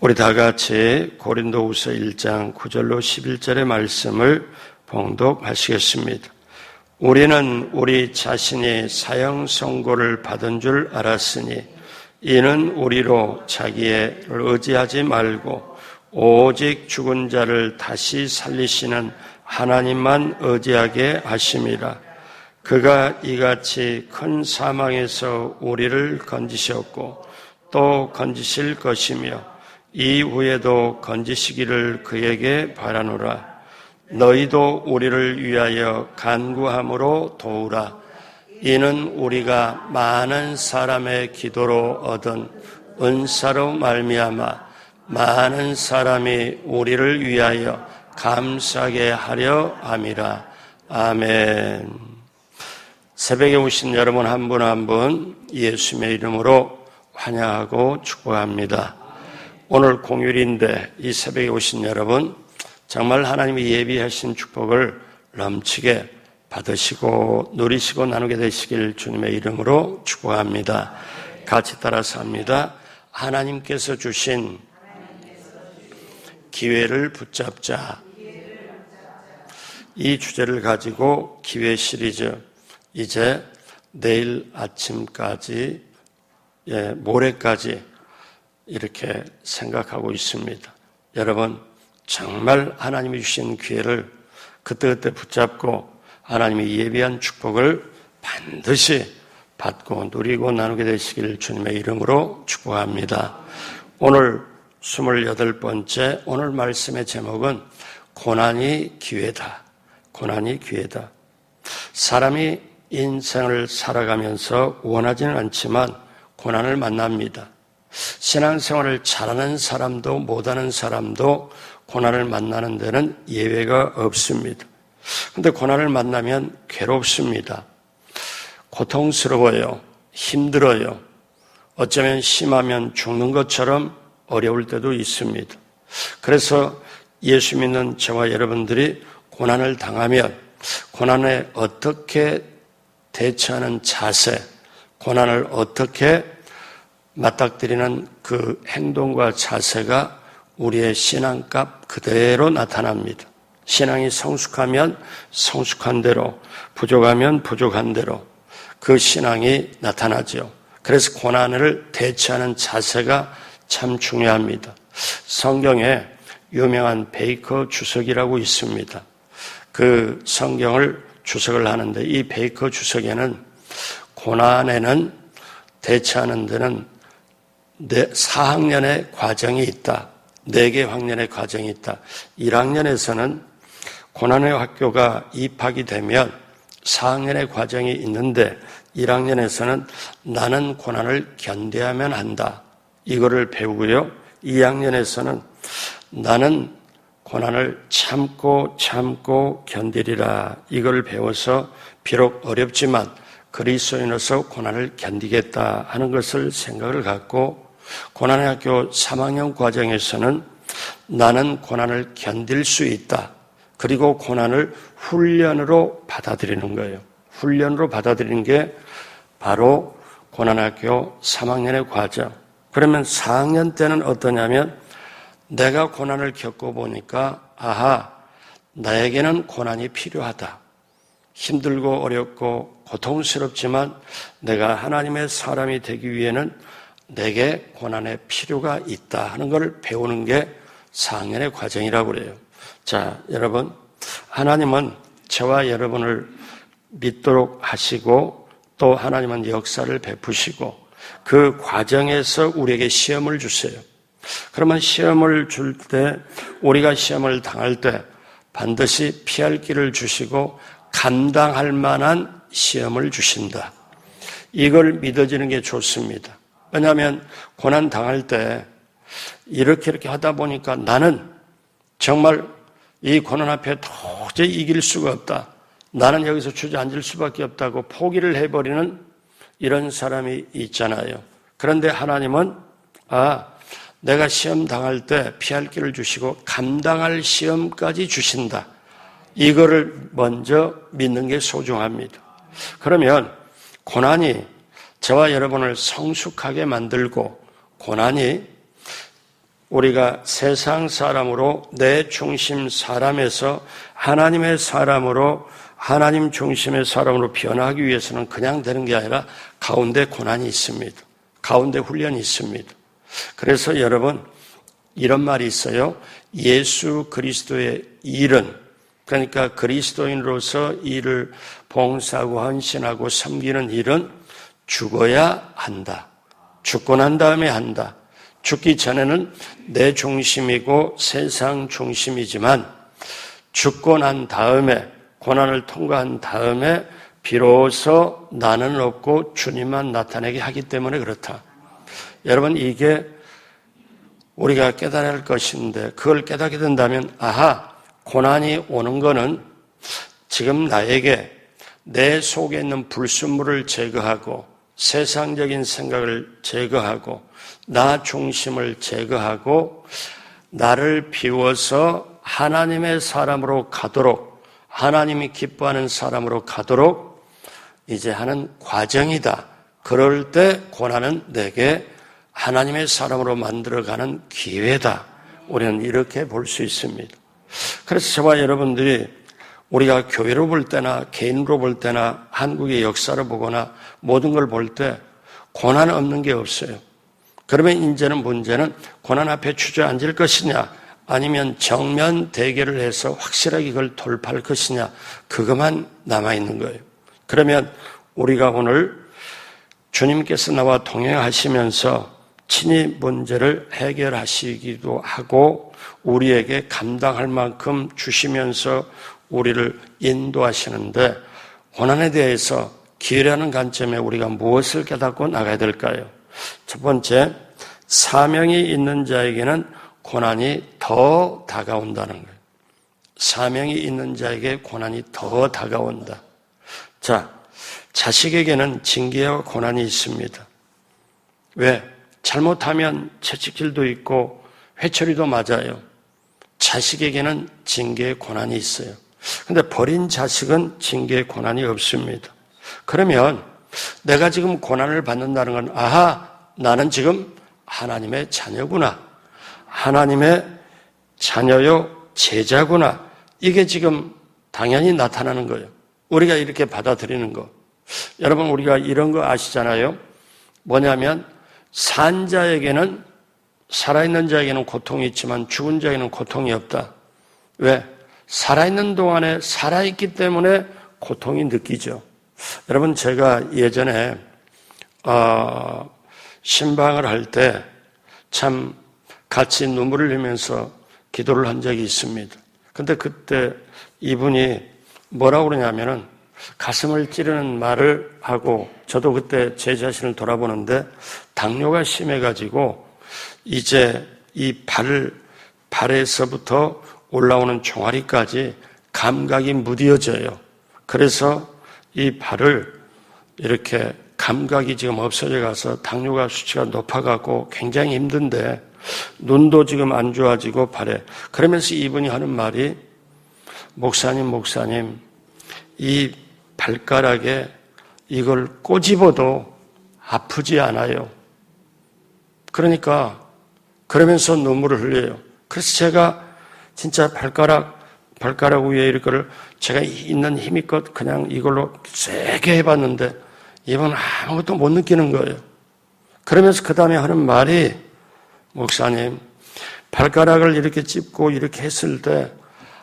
우리 다 같이 고린도후서 1장 9절로 11절의 말씀을 봉독하시겠습니다. 우리는 우리 자신이 사형 선고를 받은 줄 알았으니 이는 우리로 자기를 의지하지 말고 오직 죽은 자를 다시 살리시는 하나님만 의지하게 하심이라. 그가 이같이 큰 사망에서 우리를 건지셨고 또 건지실 것이며 이후에도 건지시기를 그에게 바라노라. 너희도 우리를 위하여 간구함으로 도우라. 이는 우리가 많은 사람의 기도로 얻은 은사로 말미암아 많은 사람이 우리를 위하여 감사하게 하려 함이라. 아멘. 새벽에 오신 여러분 한 분 한 분 예수님의 이름으로 환영하고 축복합니다. 오늘 공휴일인데 이 새벽에 오신 여러분 정말 하나님이 예비하신 축복을 넘치게 받으시고 누리시고 나누게 되시길 주님의 이름으로 축복합니다. 같이 따라서 합니다. 하나님께서 주신 기회를 붙잡자. 이 주제를 가지고 기회 시리즈 이제 내일 아침까지 모레까지 이렇게 생각하고 있습니다. 여러분 정말 하나님이 주신 기회를 그때그때 붙잡고 하나님이 예비한 축복을 반드시 받고 누리고 나누게 되시길 주님의 이름으로 축복합니다. 오늘 28번째 오늘 말씀의 제목은 고난이 기회다. 고난이 기회다. 사람이 인생을 살아가면서 원하지는 않지만 고난을 만납니다. 신앙생활을 잘하는 사람도 못하는 사람도 고난을 만나는 데는 예외가 없습니다. 그런데 고난을 만나면 괴롭습니다. 고통스러워요. 힘들어요. 어쩌면 심하면 죽는 것처럼 어려울 때도 있습니다. 그래서 예수 믿는 저와 여러분들이 고난을 당하면 고난에 어떻게 대처하는 자세, 고난을 어떻게 맞닥뜨리는 그 행동과 자세가 우리의 신앙값 그대로 나타납니다. 신앙이 성숙하면 성숙한 대로, 부족하면 부족한 대로 그 신앙이 나타나죠. 그래서 고난을 대처하는 자세가 참 중요합니다. 성경에 유명한 베이커 주석이라고 있습니다. 그 성경을 주석을 하는데 이 베이커 주석에는 고난에는 대처하는 데는 4학년의 과정이 있다. 4개 학년의 과정이 있다. 1학년에서는 고난의 학교가 입학이 되면 4학년의 과정이 있는데 1학년에서는 나는 고난을 견뎌야만 한다. 이거를 배우고요. 2학년에서는 나는 고난을 참고 견디리라. 이걸 배워서 비록 어렵지만 그리스도인으로서 고난을 견디겠다 하는 것을 생각을 갖고 고난의 학교 3학년 과정에서는 나는 고난을 견딜 수 있다. 그리고 고난을 훈련으로 받아들이는 거예요. 훈련으로 받아들이는 게 바로 고난학교 3학년의 과정. 그러면 4학년 때는 어떠냐면 내가 고난을 겪어보니까 아하, 나에게는 고난이 필요하다. 힘들고 어렵고 고통스럽지만 내가 하나님의 사람이 되기 위해는 내게 고난의 필요가 있다 하는 걸 배우는 게 4학년의 과정이라고 그래요. 자, 여러분, 하나님은 저와 여러분을 믿도록 하시고 또 하나님은 역사를 베푸시고 그 과정에서 우리에게 시험을 주세요. 그러면 시험을 줄 때 우리가 시험을 당할 때 반드시 피할 길을 주시고 감당할 만한 시험을 주신다. 이걸 믿어지는 게 좋습니다. 왜냐하면 고난 당할 때 이렇게 하다 보니까 나는 정말 이 고난 앞에 도저히 이길 수가 없다. 나는 여기서 주저앉을 수밖에 없다고 포기를 해버리는 이런 사람이 있잖아요. 그런데 하나님은 내가 시험 당할 때 피할 길을 주시고 감당할 시험까지 주신다. 이거를 먼저 믿는 게 소중합니다. 그러면 고난이 저와 여러분을 성숙하게 만들고 고난이 우리가 세상 사람으로 내 중심 사람에서 하나님의 사람으로 하나님 중심의 사람으로 변화하기 위해서는 그냥 되는 게 아니라 가운데 고난이 있습니다. 가운데 훈련이 있습니다. 그래서 여러분 이런 말이 있어요. 예수 그리스도의 일은, 그러니까 그리스도인으로서 일을 봉사하고 헌신하고 섬기는 일은 죽어야 한다. 죽고 난 다음에 한다. 죽기 전에는 내 중심이고 세상 중심이지만 죽고 난 다음에 고난을 통과한 다음에 비로소 나는 없고 주님만 나타내게 하기 때문에 그렇다. 여러분 이게 우리가 깨달아야 할 것인데 그걸 깨닫게 된다면 아하, 고난이 오는 거는 지금 나에게 내 속에 있는 불순물을 제거하고 세상적인 생각을 제거하고 나 중심을 제거하고 나를 비워서 하나님의 사람으로 가도록, 하나님이 기뻐하는 사람으로 가도록 이제 하는 과정이다. 그럴 때 고난은 내게 하나님의 사람으로 만들어가는 기회다. 우리는 이렇게 볼 수 있습니다. 그래서 저와 여러분들이 우리가 교회로 볼 때나 개인으로 볼 때나 한국의 역사를 보거나 모든 걸 볼 때 고난 없는 게 없어요. 그러면 이제는 문제는 고난 앞에 주저앉을 것이냐 아니면 정면 대결을 해서 확실하게 이걸 돌파할 것이냐 그것만 남아있는 거예요. 그러면 우리가 오늘 주님께서 나와 동행하시면서 친히 문제를 해결하시기도 하고 우리에게 감당할 만큼 주시면서 우리를 인도하시는데 고난에 대해서 기회라는 관점에 우리가 무엇을 깨닫고 나가야 될까요? 첫 번째, 사명이 있는 자에게는 고난이 더 다가온다는 거예요. 사명이 있는 자에게 고난이 더 다가온다. 자, 자식에게는 징계와 고난이 있습니다. 왜? 잘못하면 채찍질도 있고 회초리도 맞아요. 자식에게는 징계의 고난이 있어요. 근데 버린 자식은 징계의 고난이 없습니다. 그러면 내가 지금 고난을 받는다는 건 아하, 나는 지금 하나님의 자녀구나. 하나님의 자녀요 제자구나. 이게 지금 당연히 나타나는 거예요. 우리가 이렇게 받아들이는 거. 여러분 우리가 이런 거 아시잖아요. 뭐냐면 산 자에게는 살아있는 자에게는 고통이 있지만 죽은 자에게는 고통이 없다. 왜? 살아있는 동안에 살아있기 때문에 고통이 느끼죠. 여러분 제가 예전에 신방을 할 때 참 같이 눈물을 흘리면서 기도를 한 적이 있습니다. 근데 그때 이분이 뭐라고 그러냐면은 가슴을 찌르는 말을 하고 저도 그때 제 자신을 돌아보는데 당뇨가 심해가지고 이제 이 발에서부터 올라오는 종아리까지 감각이 무뎌져요. 그래서 이 발을 이렇게 감각이 지금 없어져 가서 당뇨가 수치가 높아가고 굉장히 힘든데 눈도 지금 안 좋아지고 발에 그러면서 이분이 하는 말이 목사님 이 발가락에 이걸 꼬집어도 아프지 않아요. 그러니까 그러면서 눈물을 흘려요. 그래서 제가 진짜 발가락 위에 이걸 제가 있는 힘껏 그냥 이걸로 세게 해봤는데 이분은 아무것도 못 느끼는 거예요. 그러면서 그 다음에 하는 말이 목사님 발가락을 이렇게 찝고 이렇게 했을 때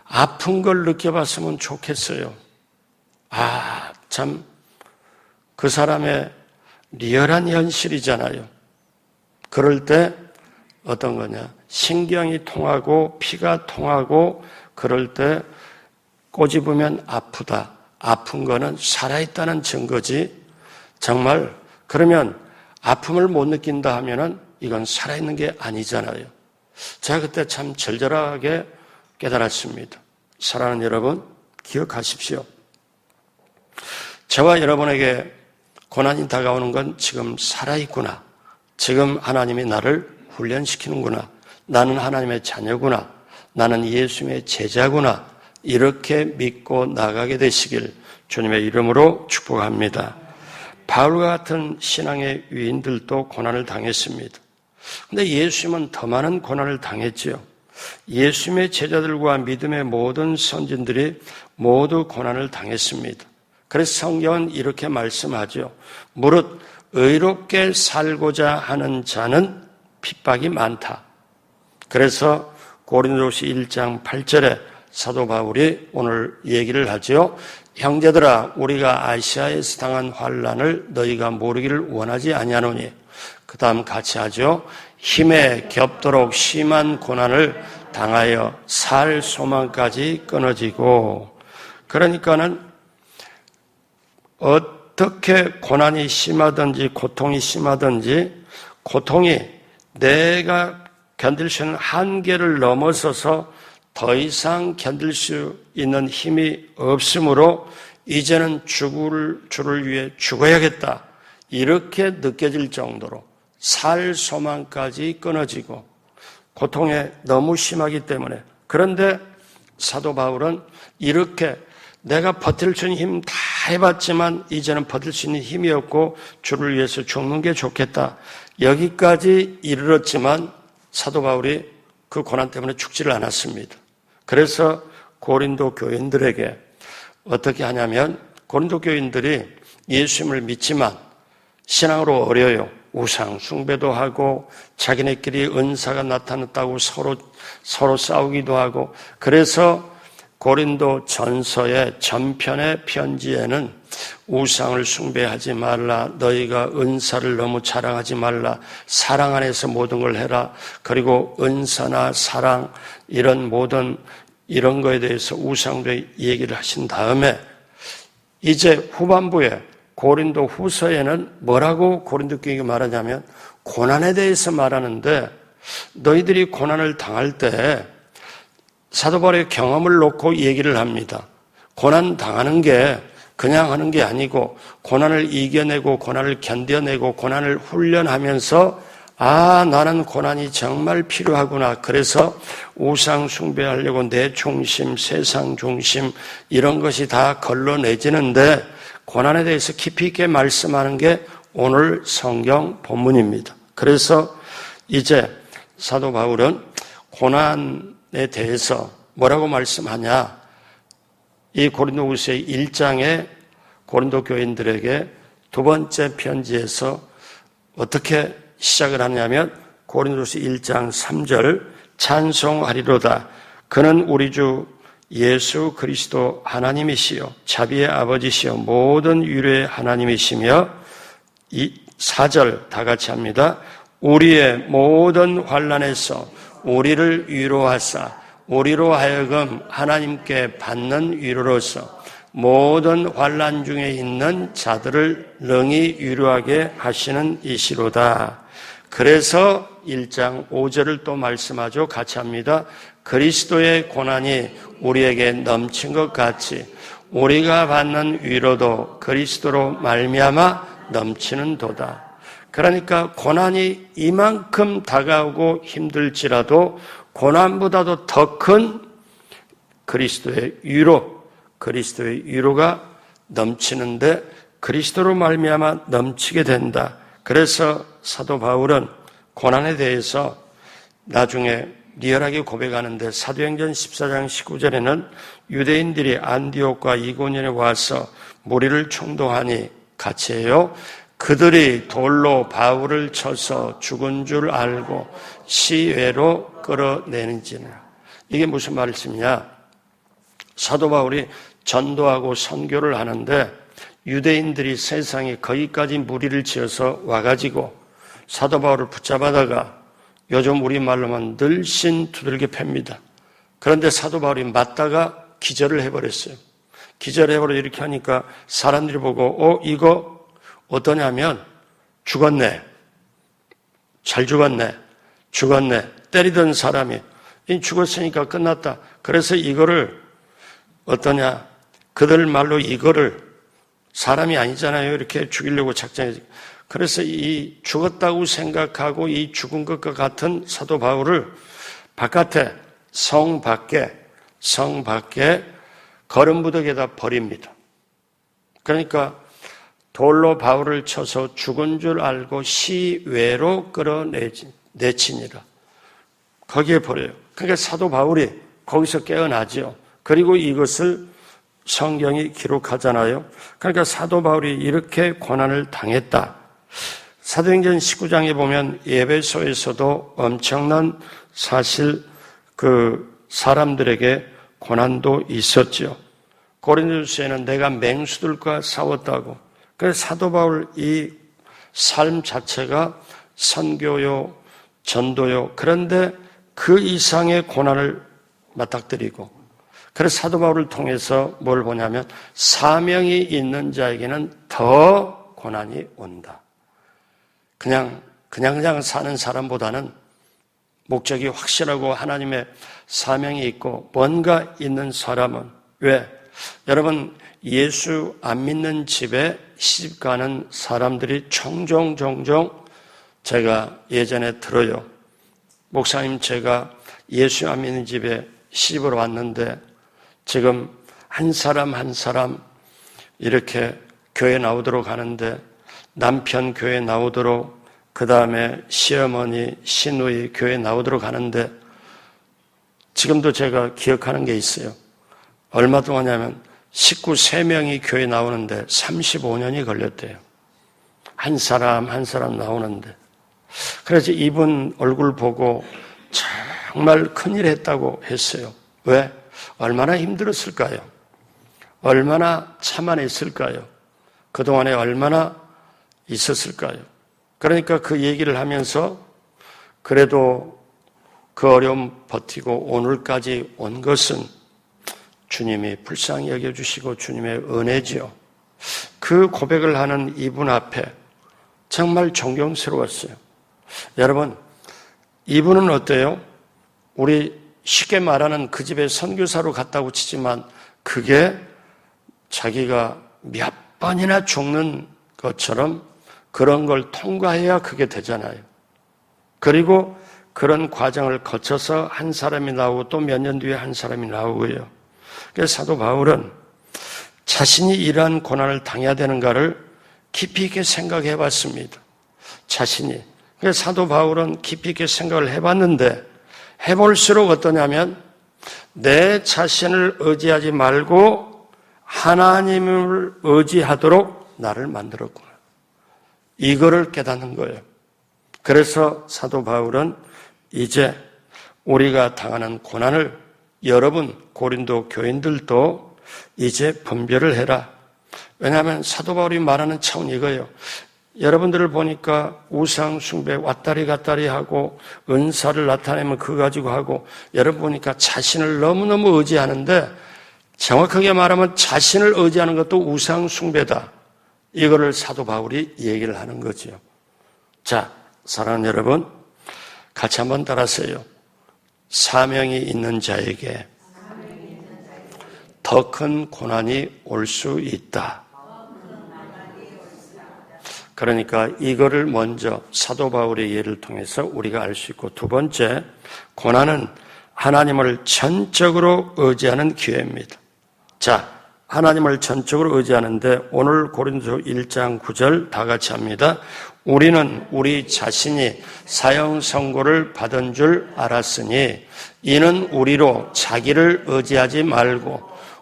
아픈 걸 느껴봤으면 좋겠어요. 아, 참 그 사람의 리얼한 현실이잖아요. 그럴 때 어떤 거냐? 신경이 통하고 피가 통하고 그럴 때 꼬집으면 아프다. 아픈 거는 살아있다는 증거지. 정말 그러면 아픔을 못 느낀다 하면은 이건 살아있는 게 아니잖아요. 제가 그때 참 절절하게 깨달았습니다. 사랑하는 여러분, 기억하십시오. 저와 여러분에게 고난이 다가오는 건 지금 살아있구나. 지금 하나님이 나를 훈련시키는구나. 나는 하나님의 자녀구나. 나는 예수님의 제자구나. 이렇게 믿고 나가게 되시길 주님의 이름으로 축복합니다. 바울과 같은 신앙의 위인들도 고난을 당했습니다. 근데 예수님은 더 많은 고난을 당했지요. 예수님의 제자들과 믿음의 모든 선진들이 모두 고난을 당했습니다. 그래서 성경은 이렇게 말씀하죠. 무릇 의롭게 살고자 하는 자는 핍박이 많다. 그래서 고린도후서 1장 8절에 사도 바울이 오늘 얘기를 하죠. 형제들아, 우리가 아시아에서 당한 환난을 너희가 모르기를 원하지 아니하노니. 그 다음 같이 하죠. 힘에 겹도록 심한 고난을 당하여 살 소망까지 끊어지고. 그러니까는 어떻게 고난이 심하든지 고통이 심하든지 고통이 내가 견딜 수 있는 한계를 넘어서서 더 이상 견딜 수 있는 힘이 없으므로 이제는 죽을 줄을 위해 죽어야겠다. 이렇게 느껴질 정도로 살 소망까지 끊어지고 고통에 너무 심하기 때문에. 그런데 사도 바울은 이렇게 내가 버틸 수 있는 힘 다 해봤지만 이제는 버틸 수 있는 힘이 없고 주를 위해서 죽는 게 좋겠다. 여기까지 이르렀지만 사도 바울이 그 고난 때문에 죽지를 않았습니다. 그래서 고린도 교인들에게 어떻게 하냐면 고린도 교인들이 예수님을 믿지만 신앙으로 어려요. 우상 숭배도 하고 자기네끼리 은사가 나타났다고 서로 싸우기도 하고. 그래서 고린도 전서의 전편의 편지에는 우상을 숭배하지 말라, 너희가 은사를 너무 자랑하지 말라, 사랑 안에서 모든 걸 해라. 그리고 은사나 사랑 이런 모든 이런 거에 대해서 우상도 얘기를 하신 다음에 이제 후반부에 고린도 후서에는 뭐라고 고린도 교회가 말하냐면 고난에 대해서 말하는데, 너희들이 고난을 당할 때 사도 바울의 경험을 놓고 얘기를 합니다. 고난 당하는 게 그냥 하는 게 아니고 고난을 이겨내고 고난을 견뎌내고 고난을 훈련하면서 나는 고난이 정말 필요하구나. 그래서 우상 숭배하려고 내 중심, 세상 중심 이런 것이 다 걸러내지는데 고난에 대해서 깊이 있게 말씀하는 게 오늘 성경 본문입니다. 그래서 이제 사도 바울은 고난에 대해서 뭐라고 말씀하냐? 이 고린도후서의 1장에 고린도 교인들에게 두 번째 편지에서 어떻게 시작을 하냐면 고린도후서 1장 3절 찬송하리로다. 그는 우리 주 예수 그리스도 하나님이시요 자비의 아버지시요 모든 위로의 하나님이시며, 이 4절 다 같이 합니다. 우리의 모든 환난에서 우리를 위로하사 우리로 하여금 하나님께 받는 위로로서 모든 환난 중에 있는 자들을 능히 위로하게 하시는 이시로다. 그래서 1장 5절을 또 말씀하죠. 같이 합니다. 그리스도의 고난이 우리에게 넘친 것 같이 우리가 받는 위로도 그리스도로 말미암아 넘치는 도다. 그러니까 고난이 이만큼 다가오고 힘들지라도 고난보다도 더 큰 그리스도의 위로가 넘치는데 그리스도로 말미암아 넘치게 된다. 그래서 사도 바울은 고난에 대해서 나중에 리얼하게 고백하는데 사도행전 14장 19절에는 유대인들이 안디옥과 이고니온에 와서 무리를 충동하니 같이 해요. 그들이 돌로 바울을 쳐서 죽은 줄 알고 시외로 끌어내는지라. 이게 무슨 말씀이냐? 사도 바울이 전도하고 선교를 하는데 유대인들이 세상에 거기까지 무리를 지어서 와가지고 사도 바울을 붙잡아다가 요즘 우리말로만 늘씬 두들겨 팹니다. 그런데 사도 바울이 맞다가 기절을 해버렸어요. 기절해버려 이렇게 하니까 사람들이 보고 이거 어떠냐면 죽었네. 잘 죽었네. 때리던 사람이 죽었으니까 끝났다. 그래서 이거를 어떠냐. 그들 말로 이거를 사람이 아니잖아요. 이렇게 죽이려고 작정해서. 그래서 이 죽었다고 생각하고 이 죽은 것과 같은 사도 바울을 바깥에 성 밖에 거름부덕에다 버립니다. 그러니까 돌로 바울을 쳐서 죽은 줄 알고 시외로 끌어내지. 내치니라. 거기에 버려요. 그러니까 사도 바울이 거기서 깨어나죠. 그리고 이것을 성경이 기록하잖아요. 그러니까 사도 바울이 이렇게 고난을 당했다. 사도행전 19장에 보면 에베소에서도 엄청난 사실 사람들에게 고난도 있었죠. 고린도서에는 내가 맹수들과 싸웠다고. 그래서 사도 바울 이 삶 자체가 선교요, 전도요. 그런데 그 이상의 고난을 맞닥뜨리고, 그래서 사도 바울을 통해서 뭘 보냐면 사명이 있는 자에게는 더 고난이 온다. 그냥 사는 사람보다는 목적이 확실하고 하나님의 사명이 있고 뭔가 있는 사람은, 왜? 여러분, 예수 안 믿는 집에 시집 가는 사람들이 종종 제가 예전에 들어요. 목사님, 제가 예수 안 믿는 집에 시집으로 왔는데 지금 한 사람 이렇게 교회 나오도록 하는데, 남편 교회 나오도록, 그 다음에 시어머니, 시누이 교회 나오도록 하는데, 지금도 제가 기억하는 게 있어요. 얼마 동안이냐면 식구 3명이 교회 나오는데 35년이 걸렸대요. 한 사람 나오는데. 그래서 이분 얼굴 보고 정말 큰일 했다고 했어요. 왜? 얼마나 힘들었을까요? 얼마나 참아냈을까요? 그동안에 얼마나 있었을까요? 그러니까 그 얘기를 하면서 그래도 그 어려움 버티고 오늘까지 온 것은 주님이 불쌍히 여겨주시고 주님의 은혜지요. 그 고백을 하는 이분 앞에 정말 존경스러웠어요. 여러분, 이분은 어때요? 우리 쉽게 말하는 그 집에 선교사로 갔다고 치지만 그게 자기가 몇 번이나 죽는 것처럼 그런 걸 통과해야 그게 되잖아요. 그리고 그런 과정을 거쳐서 한 사람이 나오고 또 몇 년 뒤에 한 사람이 나오고요. 그래서 사도 바울은 자신이 이러한 고난을 당해야 되는가를 깊이 있게 생각해 봤습니다. 자신이. 그래서 사도 바울은 깊이 있게 생각을 해봤는데 해볼수록 어떠냐면 내 자신을 의지하지 말고 하나님을 의지하도록 나를 만들었구나. 이거를 깨닫는 거예요. 그래서 사도 바울은 이제 우리가 당하는 고난을 여러분 고린도 교인들도 이제 분별을 해라. 왜냐하면 사도 바울이 말하는 차원이 이거예요. 여러분들을 보니까 우상 숭배 왔다리 갔다리 하고 은사를 나타내면 그거 가지고 하고, 여러분 보니까 자신을 너무너무 의지하는데 정확하게 말하면 자신을 의지하는 것도 우상 숭배다. 이거를 사도 바울이 얘기를 하는 거죠. 자, 사랑하는 여러분, 같이 한번 따라하세요. 사명이 있는 자에게 더 큰 고난이 올 수 있다. 그러니까 이거를 먼저 사도 바울의 예를 통해서 우리가 알 수 있고, 두 번째, 고난은 하나님을 전적으로 의지하는 기회입니다. 자, 하나님을 전적으로 의지하는데 오늘 고린도서 1장 9절 다 같이 합니다. 우리는 우리 자신이 사형 선고를 받은 줄 알았으니 이는 우리로 자기를 의지하지 말고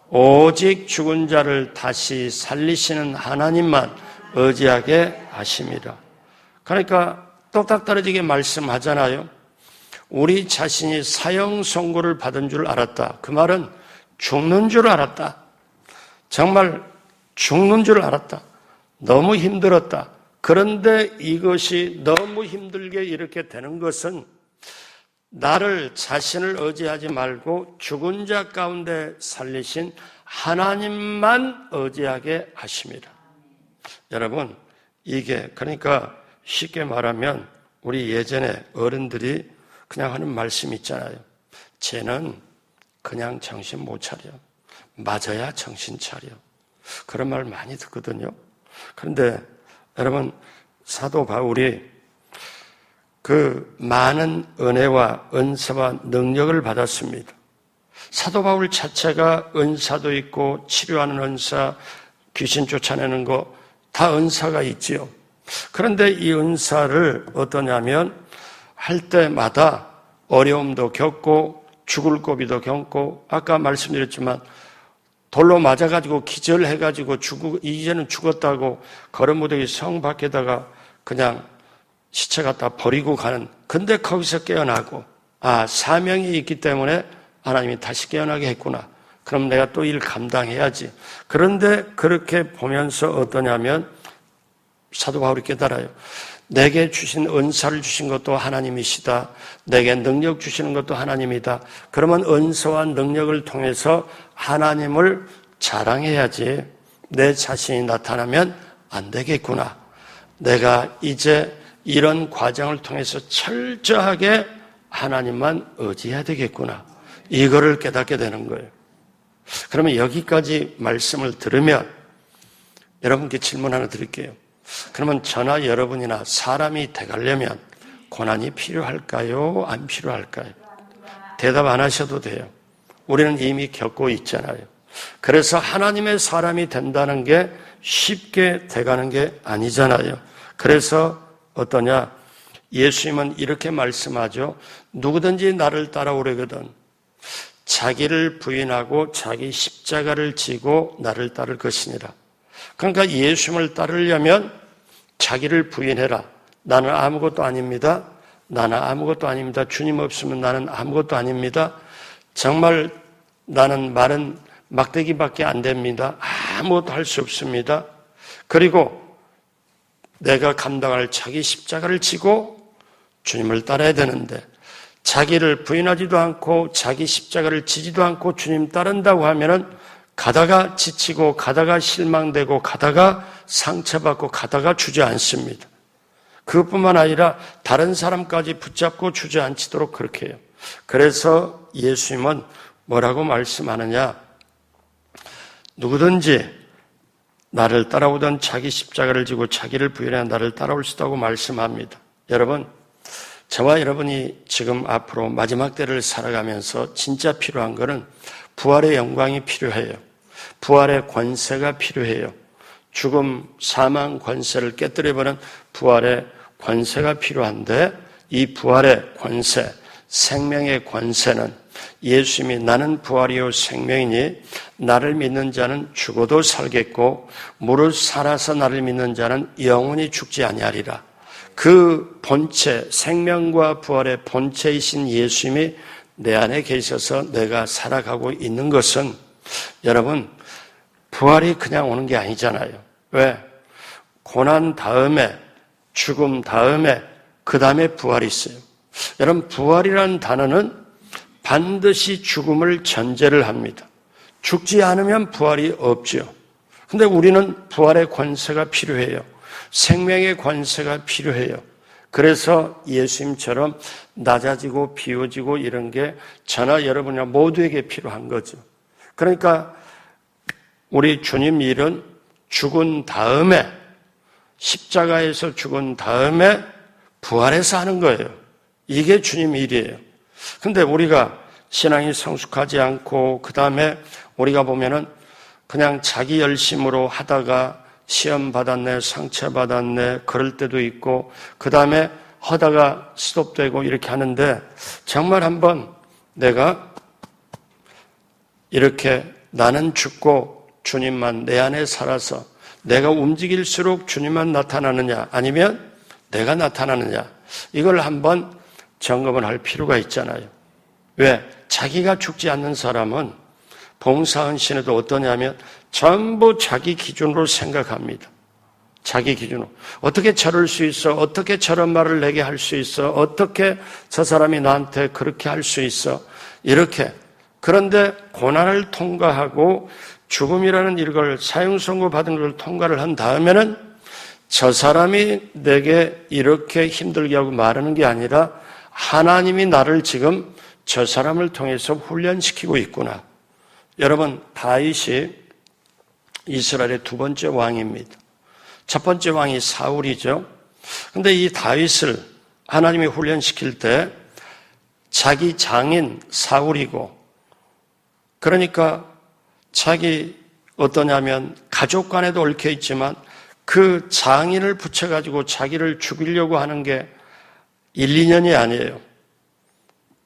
오직 죽은 자를 다시 살리시는 하나님만 의지하게 하심이라. 그러니까 똑딱 떨어지게 말씀하잖아요. 우리 자신이 사형 선고를 받은 줄 알았다. 그 말은 죽는 줄 알았다. 정말 죽는 줄 알았다. 너무 힘들었다. 그런데 이것이 너무 힘들게 이렇게 되는 것은 나를 자신을 의지하지 말고 죽은 자 가운데 살리신 하나님만 의지하게 하심이라. 여러분, 이게 그러니까 쉽게 말하면 우리 예전에 어른들이 그냥 하는 말씀 있잖아요. 쟤는 그냥 정신 못 차려. 맞아야 정신 차려. 그런 말 많이 듣거든요. 그런데 여러분, 사도 바울이 그 많은 은혜와 은사와 능력을 받았습니다. 사도 바울 자체가 은사도 있고 치료하는 은사, 귀신 쫓아내는 거 다 은사가 있지요. 그런데 이 은사를 어떠냐면 때마다 어려움도 겪고 죽을 고비도 겪고 아까 말씀드렸지만 돌로 맞아가지고 기절해가지고 이제는 죽었다고 거름무더기 성 밖에다가 그냥 시체 갖다 버리고 가는, 근데 거기서 깨어나고 사명이 있기 때문에 하나님이 다시 깨어나게 했구나. 그럼 내가 또 일 감당해야지. 그런데 그렇게 보면서 어떠냐면 사도 바울이 깨달아요. 내게 주신 은사를 주신 것도 하나님이시다. 내게 능력 주시는 것도 하나님이다. 그러면 은사와 능력을 통해서 하나님을 자랑해야지 내 자신이 나타나면 안 되겠구나. 내가 이제 이런 과정을 통해서 철저하게 하나님만 의지해야 되겠구나. 이거를 깨닫게 되는 거예요. 그러면 여기까지 말씀을 들으면 여러분께 질문 하나 드릴게요. 그러면 저나 여러분이나 사람이 돼가려면 고난이 필요할까요? 안 필요할까요? 대답 안 하셔도 돼요. 우리는 이미 겪고 있잖아요. 그래서 하나님의 사람이 된다는 게 쉽게 돼가는 게 아니잖아요. 그래서 어떠냐? 예수님은 이렇게 말씀하죠. 누구든지 나를 따라오려거든 자기를 부인하고 자기 십자가를 지고 나를 따를 것이니라. 그러니까 예수님을 따르려면 자기를 부인해라. 나는 아무것도 아닙니다. 나는 아무것도 아닙니다. 주님 없으면 나는 아무것도 아닙니다. 정말 나는 마른 막대기밖에 안 됩니다. 아무것도 할 수 없습니다. 그리고 내가 감당할 자기 십자가를 지고 주님을 따라야 되는데 자기를 부인하지도 않고 자기 십자가를 지지도 않고 주님 따른다고 하면은 가다가 지치고 가다가 실망되고 가다가 상처받고 가다가 주저앉습니다. 그것뿐만 아니라 다른 사람까지 붙잡고 주저앉히도록 그렇게 해요. 그래서 예수님은 뭐라고 말씀하느냐? 누구든지 나를 따라오던 자기 십자가를 지고 자기를 부인해 나를 따라올 수 있다고 말씀합니다. 여러분, 저와 여러분이 지금 앞으로 마지막 때를 살아가면서 진짜 필요한 것은 부활의 영광이 필요해요. 부활의 권세가 필요해요. 죽음, 사망 권세를 깨뜨려버리는 부활의 권세가 필요한데 이 부활의 권세, 생명의 권세는 예수님이 나는 부활이요 생명이니 나를 믿는 자는 죽어도 살겠고 무릇 살아서 나를 믿는 자는 영원히 죽지 아니하리라. 그 본체, 생명과 부활의 본체이신 예수님이 내 안에 계셔서 내가 살아가고 있는 것은 여러분 부활이 그냥 오는 게 아니잖아요. 왜? 고난 다음에 죽음 다음에 그 다음에 부활이 있어요. 여러분 부활이라는 단어는 반드시 죽음을 전제를 합니다. 죽지 않으면 부활이 없죠. 근데 우리는 부활의 권세가 필요해요. 생명의 권세가 필요해요. 그래서 예수님처럼 낮아지고 비워지고 이런 게 저나 여러분이나 모두에게 필요한 거죠. 그러니까 우리 주님 일은 죽은 다음에 십자가에서 죽은 다음에 부활해서 하는 거예요. 이게 주님 일이에요. 근데 우리가 신앙이 성숙하지 않고 그 다음에 우리가 보면은 그냥 자기 열심으로 하다가 시험 받았네, 상처 받았네, 그럴 때도 있고 그 다음에 하다가 스톱되고 이렇게 하는데 정말 한번 내가 이렇게 나는 죽고 주님만 내 안에 살아서 내가 움직일수록 주님만 나타나느냐 아니면 내가 나타나느냐 이걸 한번 점검을 할 필요가 있잖아요. 왜? 자기가 죽지 않는 사람은 봉사헌신에도 어떠냐면 전부 자기 기준으로 생각합니다. 자기 기준으로. 어떻게 저럴 수 있어? 어떻게 저런 말을 내게 할 수 있어? 어떻게 저 사람이 나한테 그렇게 할 수 있어? 이렇게. 그런데 고난을 통과하고 죽음이라는 이걸 사형선고 받은 걸 통과를 한 다음에는 저 사람이 내게 이렇게 힘들게 하고 말하는 게 아니라 하나님이 나를 지금 저 사람을 통해서 훈련시키고 있구나. 여러분, 다윗이 이스라엘의 두 번째 왕입니다. 첫 번째 왕이 사울이죠. 그런데 이 다윗을 하나님이 훈련시킬 때 자기 장인 사울이고 그러니까 자기 어떠냐면 가족 간에도 얽혀 있지만 그 장인을 붙여가지고 자기를 죽이려고 하는 게 1, 2년이 아니에요.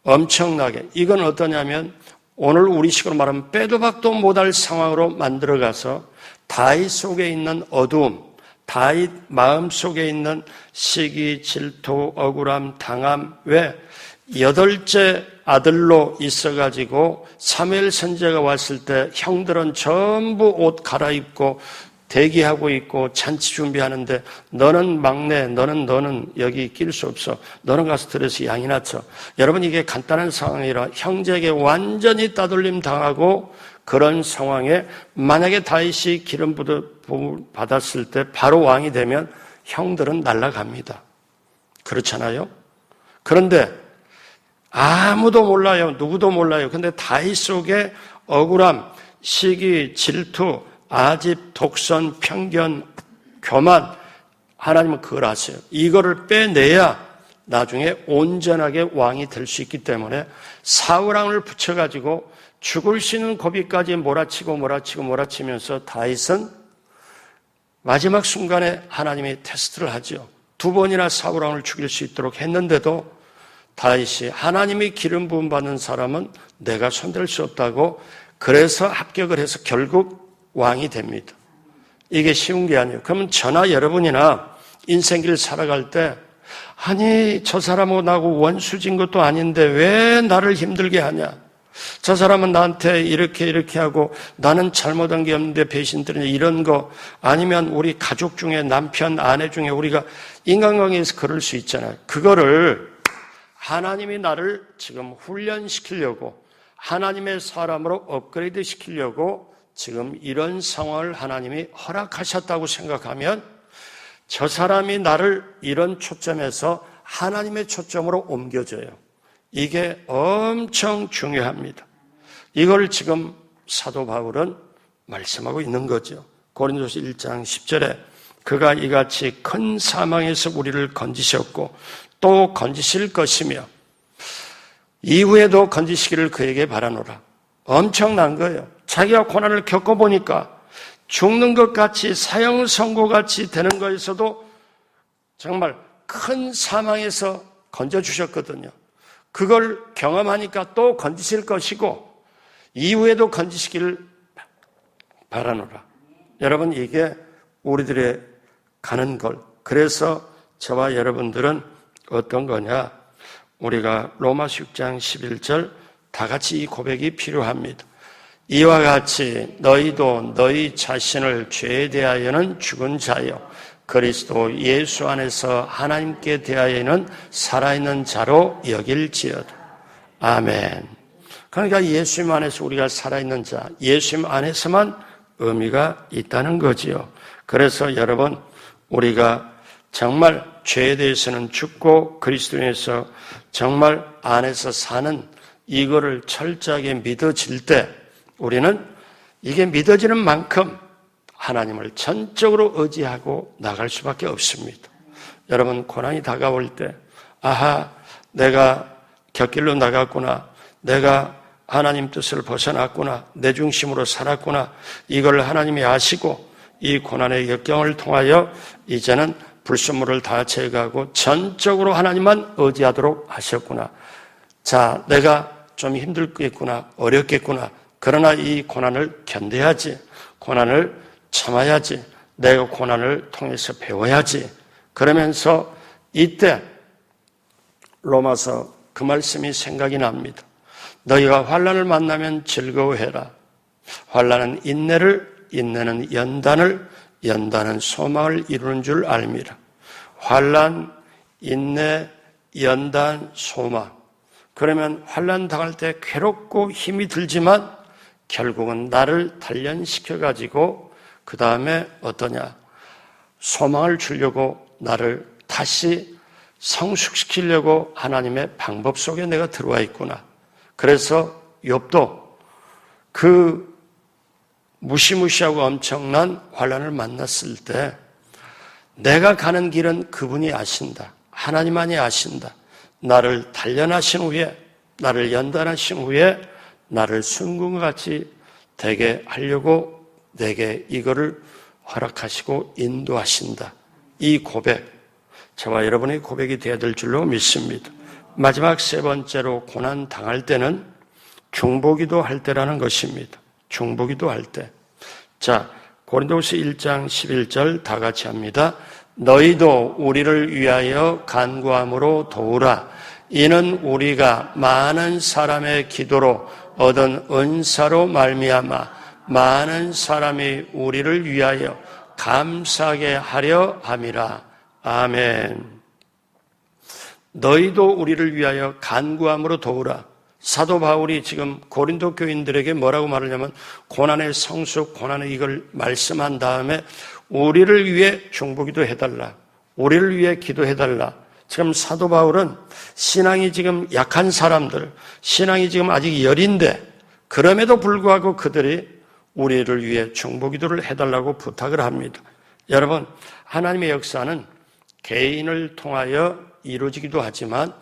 엄청나게. 이건 어떠냐면 오늘 우리식으로 말하면 빼도 박도 못할 상황으로 만들어가서 다윗 속에 있는 어두움, 다윗 마음 속에 있는 시기, 질투, 억울함, 당함, 왜 8째 아들로 있어가지고 사무엘 선지자가 왔을 때 형들은 전부 옷 갈아입고 대기하고 있고 잔치 준비하는데 너는 막내, 너는 여기 낄 수 없어. 너는 가서 들여서 양이나 쳐. 여러분 이게 간단한 상황이라 형제에게 완전히 따돌림 당하고 그런 상황에 만약에 다윗이 기름 부음을 받았을 때 바로 왕이 되면 형들은 날아갑니다. 그렇잖아요? 그런데 아무도 몰라요. 누구도 몰라요. 근데 다윗 속에 억울함, 시기, 질투, 아집, 독선, 편견, 교만, 하나님은 그걸 아세요. 이거를 빼내야 나중에 온전하게 왕이 될 수 있기 때문에 사울왕을 붙여가지고 죽을 수 있는 고비까지 몰아치면서 다윗은 마지막 순간에 하나님이 테스트를 하죠. 2번이나 사울왕을 죽일 수 있도록 했는데도 다윗이 하나님이 기름 부음 받는 사람은 내가 손댈 수 없다고 그래서 합격을 해서 결국 왕이 됩니다. 이게 쉬운 게 아니에요. 그러면 저나 여러분이나 인생길 살아갈 때 아니 저 사람하고 나하고 원수진 것도 아닌데 왜 나를 힘들게 하냐. 저 사람은 나한테 이렇게 하고 나는 잘못한 게 없는데 배신들이냐 이런 거 아니면 우리 가족 중에 남편, 아내 중에 우리가 인간관계에서 그럴 수 있잖아요. 그거를 하나님이 나를 지금 훈련시키려고 하나님의 사람으로 업그레이드 시키려고 지금 이런 상황을 하나님이 허락하셨다고 생각하면 저 사람이 나를 이런 초점에서 하나님의 초점으로 옮겨줘요. 이게 엄청 중요합니다. 이걸 지금 사도 바울은 말씀하고 있는 거죠. 고린도서 1장 10절에 그가 이같이 큰 사망에서 우리를 건지셨고 또 건지실 것이며 이후에도 건지시기를 그에게 바라노라. 엄청난 거예요. 자기가 고난을 겪어보니까 죽는 것 같이 사형 선고 같이 되는 거에서도 정말 큰 사망에서 건져주셨거든요. 그걸 경험하니까 또 건지실 것이고 이후에도 건지시기를 바라노라. 여러분 이게 우리들의 가는 걸. 그래서 저와 여러분들은 어떤 거냐? 우리가 로마서 6장 11절 다 같이 이 고백이 필요합니다. 이와 같이 너희도 너희 자신을 죄에 대하여는 죽은 자요 그리스도 예수 안에서 하나님께 대하여는 살아있는 자로 여길지어다. 아멘. 그러니까 예수님 안에서 우리가 살아있는 자, 예수님 안에서만 의미가 있다는 거지요. 그래서 여러분 우리가 정말 죄에 대해서는 죽고 그리스도에서 정말 안에서 사는 이거를 철저하게 믿어질 때 우리는 이게 믿어지는 만큼 하나님을 전적으로 의지하고 나갈 수밖에 없습니다. 여러분 고난이 다가올 때 아하 내가 곁길로 나갔구나. 내가 하나님 뜻을 벗어났구나. 내 중심으로 살았구나. 이걸 하나님이 아시고 이 고난의 역경을 통하여 이제는 불순물을 다 제거하고 전적으로 하나님만 의지하도록 하셨구나. 자, 내가 좀 힘들겠구나. 어렵겠구나. 그러나 이 고난을 견뎌야지. 고난을 참아야지. 내가 고난을 통해서 배워야지. 그러면서 이때 로마서 그 말씀이 생각이 납니다. 너희가 환난을 만나면 즐거워해라. 환난은 인내를, 인내는 연단을, 연단은 소망을 이루는 줄 알미라. 환난, 인내, 연단, 소망. 그러면 환난 당할 때 괴롭고 힘이 들지만 결국은 나를 단련시켜가지고 그 다음에 어떠냐? 소망을 주려고 나를 다시 성숙시키려고 하나님의 방법 속에 내가 들어와 있구나. 그래서 욥도 그 무시무시하고 엄청난 환난을 만났을 때 내가 가는 길은 그분이 아신다. 하나님만이 아신다. 나를 단련하신 후에, 나를 연단하신 후에 나를 순금과 같이 되게 하려고 내게 이거를 허락하시고 인도하신다. 이 고백, 저와 여러분의 고백이 되어야 될 줄로 믿습니다. 마지막 세 번째로 고난 당할 때는 중보기도 할 때라는 것입니다. 중보기도 할 때. 자, 고린도후서 1장 11절 다 같이 합니다. 너희도 우리를 위하여 간구함으로 도우라. 이는 우리가 많은 사람의 기도로 얻은 은사로 말미암아 많은 사람이 우리를 위하여 감사하게 하려 함이라. 아멘. 너희도 우리를 위하여 간구함으로 도우라. 사도 바울이 지금 고린도 교인들에게 뭐라고 말하냐면 고난의 성숙, 고난의 이걸 말씀한 다음에 우리를 위해 중보기도 해달라. 우리를 위해 기도해달라. 지금 사도 바울은 신앙이 지금 약한 사람들, 신앙이 지금 아직 여린데 그럼에도 불구하고 그들이 우리를 위해 중보기도를 해달라고 부탁을 합니다. 여러분, 하나님의 역사는 개인을 통하여 이루어지기도 하지만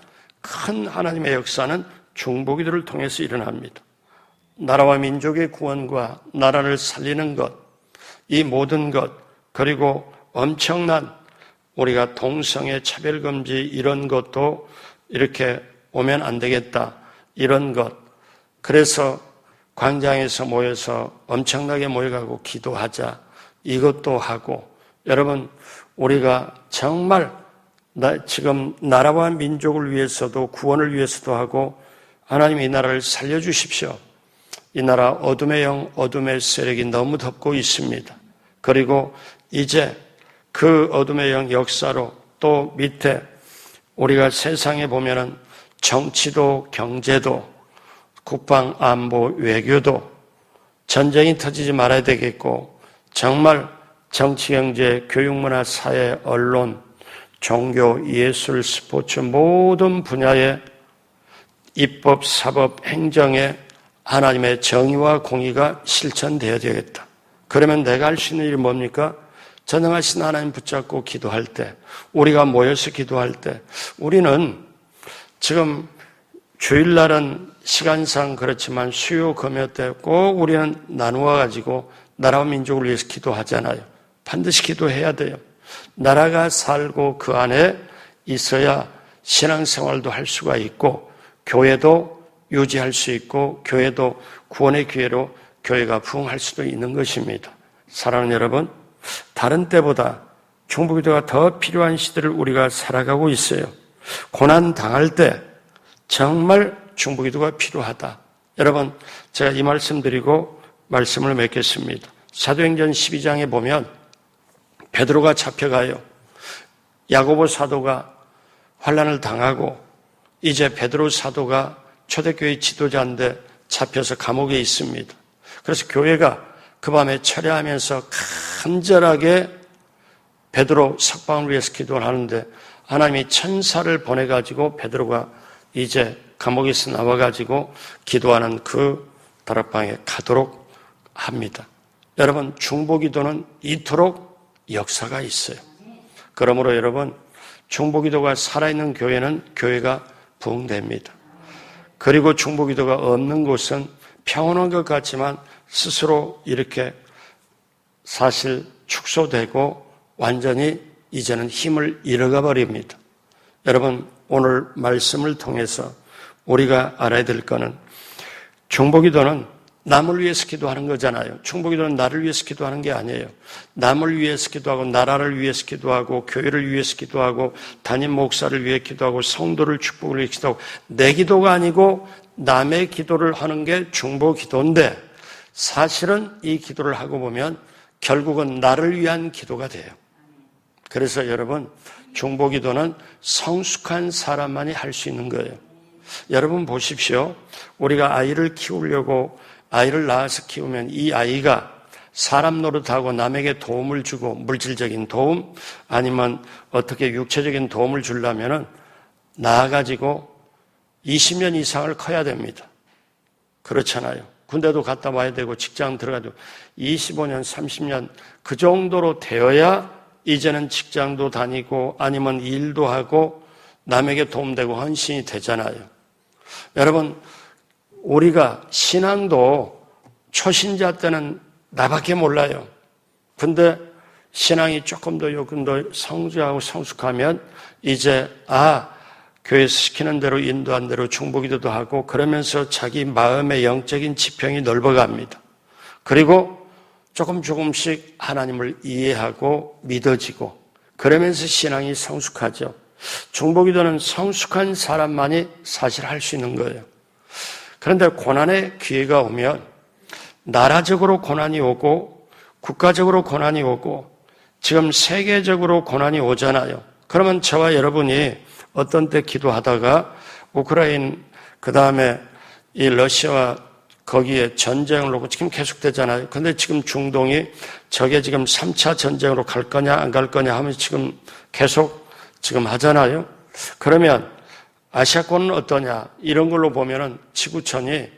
큰 하나님의 역사는 중보기도를 통해서 일어납니다. 나라와 민족의 구원과 나라를 살리는 것, 이 모든 것, 그리고 엄청난 우리가 동성애 차별금지 이런 것도 이렇게 오면 안 되겠다. 이런 것. 그래서 광장에서 모여서 엄청나게 모여가고 기도하자. 이것도 하고. 여러분, 우리가 정말 지금 나라와 민족을 위해서도 구원을 위해서도 하고 하나님 이 나라를 살려주십시오. 이 나라 어둠의 영, 어둠의 세력이 너무 덮고 있습니다. 그리고 이제 그 어둠의 영 역사로 또 밑에 우리가 세상에 보면은 정치도 경제도 국방, 안보, 외교도 전쟁이 터지지 말아야 되겠고 정말 정치, 경제, 교육, 문화, 사회, 언론, 종교, 예술, 스포츠 모든 분야의 입법, 사법, 행정에 하나님의 정의와 공의가 실천되어야 되겠다. 그러면 내가 할 수 있는 일이 뭡니까? 전능하신 하나님 붙잡고 기도할 때, 우리가 모여서 기도할 때, 우리는 지금 주일날은 시간상 그렇지만 수요 금요 때 꼭 우리는 나누어 가지고 나라와 민족을 위해서 기도하잖아요. 반드시 기도해야 돼요. 나라가 살고 그 안에 있어야 신앙생활도 할 수가 있고 교회도 유지할 수 있고 교회도 구원의 기회로 교회가 부흥할 수도 있는 것입니다. 사랑하는 여러분, 다른 때보다 중보기도가 더 필요한 시대를 우리가 살아가고 있어요. 고난 당할 때 정말 중보기도가 필요하다. 여러분, 제가 이 말씀 드리고 말씀을 맺겠습니다. 사도행전 12장에 보면 베드로가 잡혀가요. 야고보 사도가 환난을 당하고 이제 베드로 사도가 초대교회 지도자인데 잡혀서 감옥에 있습니다. 그래서 교회가 그 밤에 철야하면서 간절하게 베드로 석방을 위해서 기도를 하는데 하나님이 천사를 보내가지고 베드로가 이제 감옥에서 나와가지고 기도하는 그 다락방에 가도록 합니다. 여러분, 중보기도는 이토록 역사가 있어요. 그러므로 여러분, 중보기도가 살아있는 교회는 교회가 부흥됩니다. 그리고 중보기도가 없는 곳은 평온한 것 같지만 스스로 이렇게 사실 축소되고 완전히 이제는 힘을 잃어가 버립니다. 여러분, 오늘 말씀을 통해서 우리가 알아야 될 거는 중보기도는 남을 위해서 기도하는 거잖아요. 중보기도는 나를 위해서 기도하는 게 아니에요. 남을 위해서 기도하고 나라를 위해서 기도하고 교회를 위해서 기도하고 담임 목사를 위해 기도하고 성도를 축복을 위해 기도하고 내 기도가 아니고 남의 기도를 하는 게 중보기도인데 사실은 이 기도를 하고 보면 결국은 나를 위한 기도가 돼요. 그래서 여러분, 중보기도는 성숙한 사람만이 할 수 있는 거예요. 여러분 보십시오. 우리가 아이를 키우려고 아이를 낳아서 키우면 이 아이가 사람 노릇하고 남에게 도움을 주고 물질적인 도움 아니면 어떻게 육체적인 도움을 주려면은 낳아가지고 20년 이상을 커야 됩니다. 그렇잖아요. 군대도 갔다 와야 되고 직장 들어가도 25년, 30년 그 정도로 되어야 이제는 직장도 다니고 아니면 일도 하고 남에게 도움되고 헌신이 되잖아요. 여러분, 우리가 신앙도 초신자 때는 나밖에 몰라요. 근데 신앙이 조금 더 성장하고 성숙하면 이제 교회에서 시키는 대로 인도한 대로 중보기도도 하고 그러면서 자기 마음의 영적인 지평이 넓어갑니다. 그리고 조금씩 하나님을 이해하고 믿어지고 그러면서 신앙이 성숙하죠. 중보기도는 성숙한 사람만이 사실 할 수 있는 거예요. 그런데 고난의 기회가 오면 나라적으로 고난이 오고 국가적으로 고난이 오고 지금 세계적으로 고난이 오잖아요. 그러면 저와 여러분이 어떤 때 기도하다가 우크라이나 그다음에 이 러시아와 거기에 전쟁을 놓고 지금 계속되잖아요. 그런데 지금 중동이 저게 지금 3차 전쟁으로 갈 거냐 안 갈 거냐 하면서 지금 계속 지금 하잖아요. 그러면 아시아권은 어떠냐? 이런 걸로 보면은 지구촌이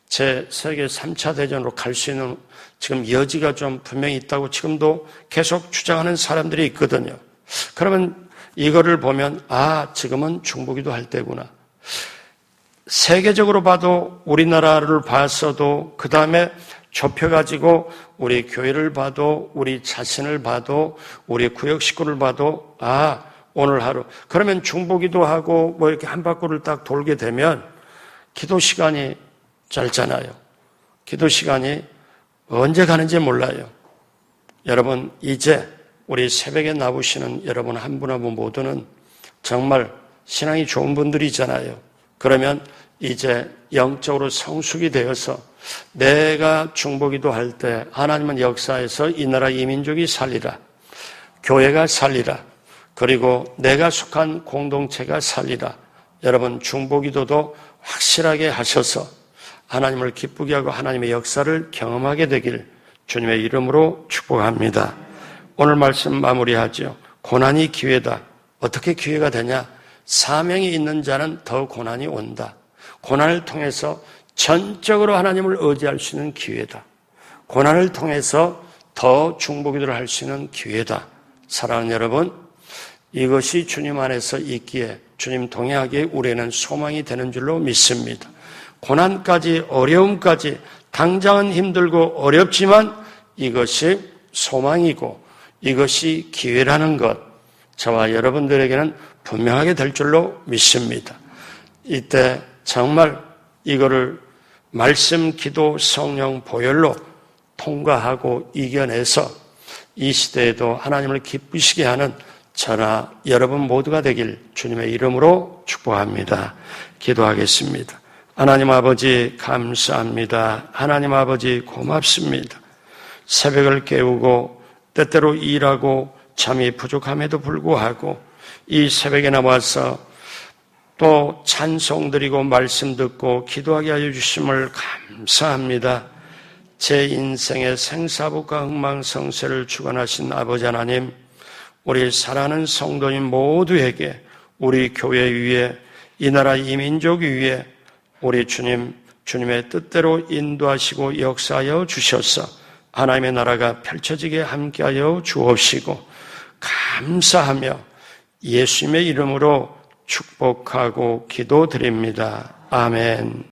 제 세계 3차 대전으로 갈 수 있는 지금 여지가 좀 분명히 있다고 지금도 계속 주장하는 사람들이 있거든요. 그러면 이거를 보면 지금은 중보기도 할 때구나. 세계적으로 봐도 우리나라를 봤어도 그 다음에 좁혀가지고 우리 교회를 봐도 우리 자신을 봐도 우리 구역 식구를 봐도 오늘 하루 그러면 중보기도 하고 뭐 이렇게 한 바퀴를 딱 돌게 되면 기도 시간이 짧잖아요. 기도 시간이 언제 가는지 몰라요. 여러분 이제 우리 새벽에 나오시는 여러분 한 분 한 분 모두는 정말 신앙이 좋은 분들이잖아요. 그러면 이제 영적으로 성숙이 되어서 내가 중보기도 할 때 하나님은 역사에서 이 나라 이 민족이 살리라. 교회가 살리라. 그리고 내가 속한 공동체가 살리라. 여러분 중보기도도 확실하게 하셔서 하나님을 기쁘게 하고 하나님의 역사를 경험하게 되길 주님의 이름으로 축복합니다. 오늘 말씀 마무리하죠. 고난이 기회다. 어떻게 기회가 되냐? 사명이 있는 자는 더 고난이 온다. 고난을 통해서 전적으로 하나님을 의지할 수 있는 기회다. 고난을 통해서 더 중보기도를 할 수 있는 기회다. 사랑하는 여러분, 이것이 주님 안에서 있기에 주님 동행하기에 우리는 소망이 되는 줄로 믿습니다. 고난까지 어려움까지 당장은 힘들고 어렵지만 이것이 소망이고 이것이 기회라는 것 저와 여러분들에게는 분명하게 될 줄로 믿습니다. 이때 정말 이거를 말씀, 기도, 성령, 보혈로 통과하고 이겨내서 이 시대에도 하나님을 기쁘시게 하는 저나 여러분 모두가 되길 주님의 이름으로 축복합니다. 기도하겠습니다. 하나님 아버지 감사합니다. 하나님 아버지 고맙습니다. 새벽을 깨우고 때때로 일하고 잠이 부족함에도 불구하고 이 새벽에 나와서 또 찬송 드리고 말씀 듣고 기도하게 하여 주심을 감사합니다. 제 인생의 생사복과 흥망성쇠를 주관하신 아버지 하나님, 우리 사랑하는 성도님 모두에게 우리 교회 위에 이 나라 이 민족 위에 우리 주님의 뜻대로 인도하시고 역사하여 주셔서 하나님의 나라가 펼쳐지게 함께하여 주옵시고 감사하며 예수님의 이름으로 축복하고 기도드립니다. 아멘.